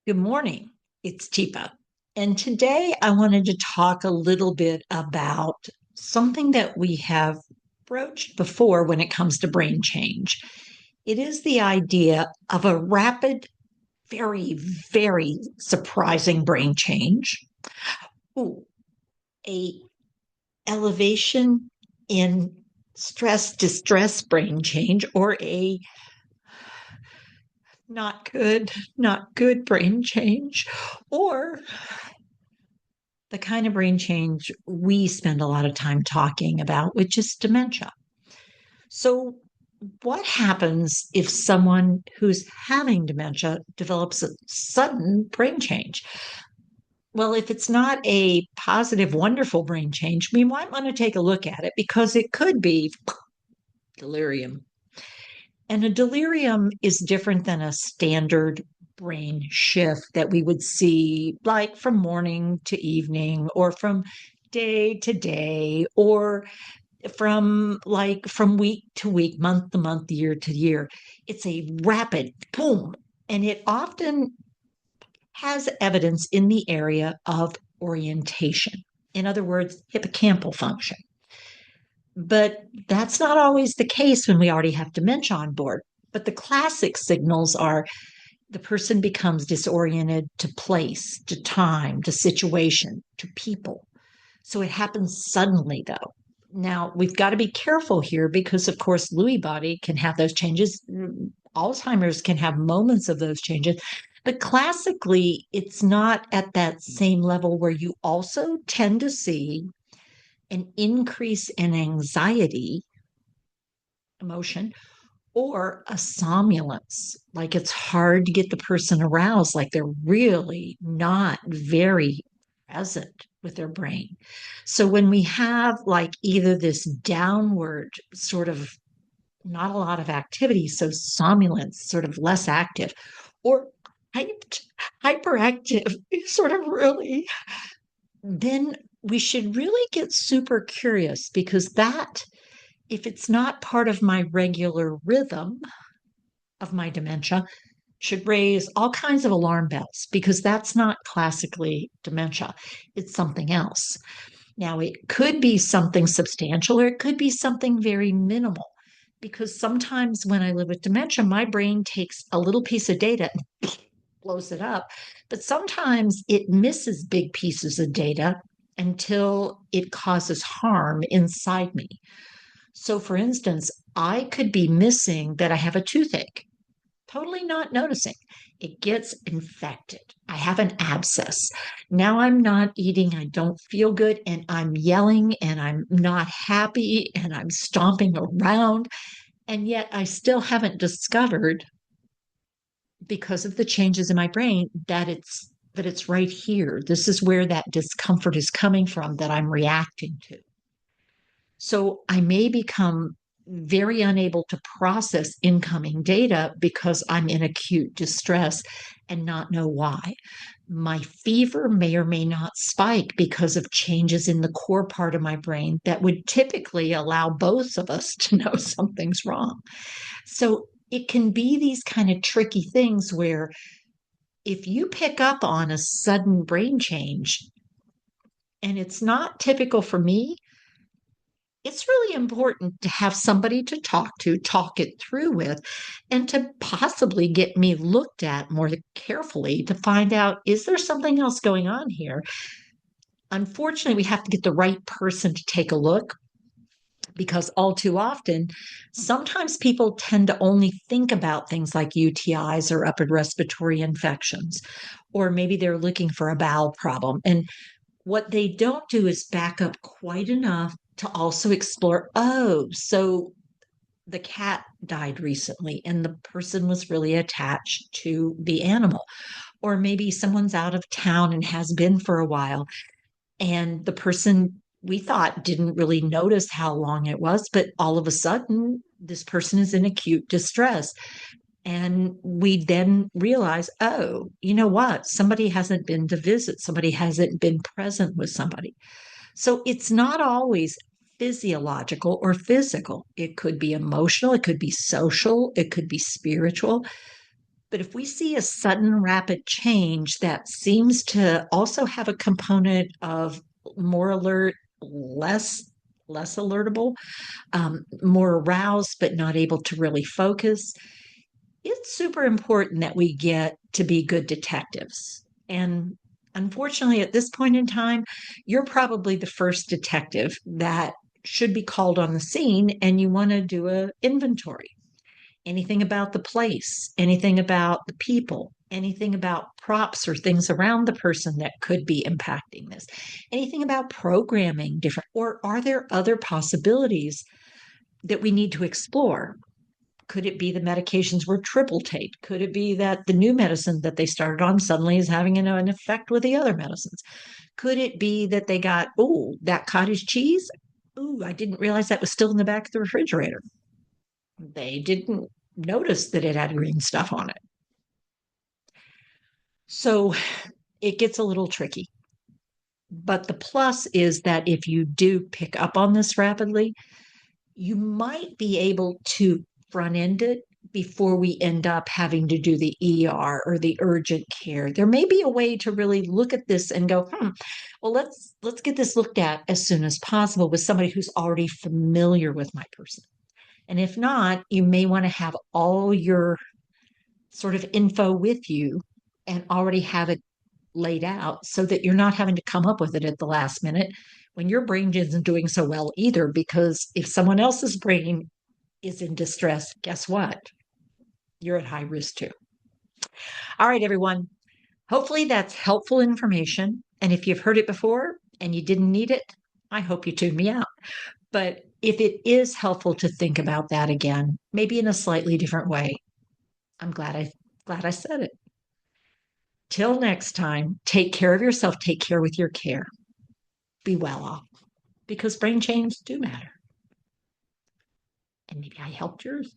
Good morning. It's Teepa. And today I wanted to talk a little bit about something that we have broached before when it comes to brain change. It is the idea of a rapid, very, very surprising brain change. Ooh, a elevation in stress distress brain change, or a not good brain change, or the kind of brain change we spend a lot of time talking about, which is dementia. So, what happens if someone who's having dementia develops a sudden brain change? Well, if it's not a positive, wonderful brain change, we might want to take a look at it because it could be delirium. And a delirium is different than a standard brain shift that we would see, like from morning to evening, or from day to day, or from week to week, month to month, year to year. It's a rapid boom, and it often has evidence in the area of orientation. In other words, hippocampal function. But that's not always the case when we already have dementia on board. But the classic signals are the person becomes disoriented to place, to time, to situation, to people. So it happens suddenly, though. Now, we've got to be careful here because, of course, Lewy body can have those changes. Alzheimer's can have moments of those changes. But classically, it's not at that same level where you also tend to see an increase in anxiety, emotion, or a somnolence, like it's hard to get the person aroused, like they're really not very present with their brain. So when we have like either this downward sort of not a lot of activity, so somnolence, sort of less active, or hyperactive, sort of really, then we should really get super curious because that, if it's not part of my regular rhythm of my dementia, should raise all kinds of alarm bells because that's not classically dementia. It's something else. Now, it could be something substantial or it could be something very minimal because sometimes when I live with dementia, my brain takes a little piece of data and blows it up. But sometimes it misses big pieces of data until it causes harm inside me. So, for instance, I could be missing that I have a toothache, totally not noticing. It gets infected. I have an abscess. Now I'm not eating. I don't feel good. And I'm yelling and I'm not happy and I'm stomping around. And yet I still haven't discovered, because of the changes in my brain, that it's right here. This is where that discomfort is coming from that I'm reacting to. So I may become very unable to process incoming data because I'm in acute distress and not know why. My fever may or may not spike because of changes in the core part of my brain that would typically allow both of us to know something's wrong. So it can be these kind of tricky things where if you pick up on a sudden brain change and it's not typical for me, it's really important to have somebody to talk it through with, and to possibly get me looked at more carefully to find out, is there something else going on here? Unfortunately, we have to get the right person to take a look because all too often, sometimes people tend to only think about things like UTIs or upper respiratory infections, or maybe they're looking for a bowel problem. And what they don't do is back up quite enough to also explore, oh, so the cat died recently and the person was really attached to the animal. Or maybe someone's out of town and has been for a while, and the person we thought didn't really notice how long it was, but all of a sudden, this person is in acute distress. And we then realize, oh, you know what? Somebody hasn't been to visit, somebody hasn't been present with somebody. So it's not always physiological or physical. It could be emotional, it could be social, it could be spiritual. But if we see a sudden rapid change that seems to also have a component of more alert, less alertable, more aroused, but not able to really focus, it's super important that we get to be good detectives. And unfortunately, at this point in time, you're probably the first detective that should be called on the scene, and you want to do an inventory. Anything about the place, anything about the people, anything about props or things around the person that could be impacting this, anything about programming different, or are there other possibilities that we need to explore? Could it be the medications were triple taped? Could it be that the new medicine that they started on suddenly is having an effect with the other medicines? Could it be that they got, oh, that cottage cheese? Oh, I didn't realize that was still in the back of the refrigerator. They didn't notice that it had green stuff on it. So it gets a little tricky. But the plus is that if you do pick up on this rapidly, you might be able to front end it before we end up having to do the ER or the urgent care. There may be a way to really look at this and go, well, let's get this looked at as soon as possible with somebody who's already familiar with my person. And if not, you may want to have all your sort of info with you and already have it laid out so that you're not having to come up with it at the last minute when your brain isn't doing so well either. Because if someone else's brain is in distress, guess what? You're at high risk too. All right, everyone. Hopefully that's helpful information. And if you've heard it before and you didn't need it, I hope you tune me out. But if it is helpful to think about that again, maybe in a slightly different way, I'm glad I said it. Till next time, take care of yourself, take care with your care. Be well off because brain changes do matter. And maybe I helped yours.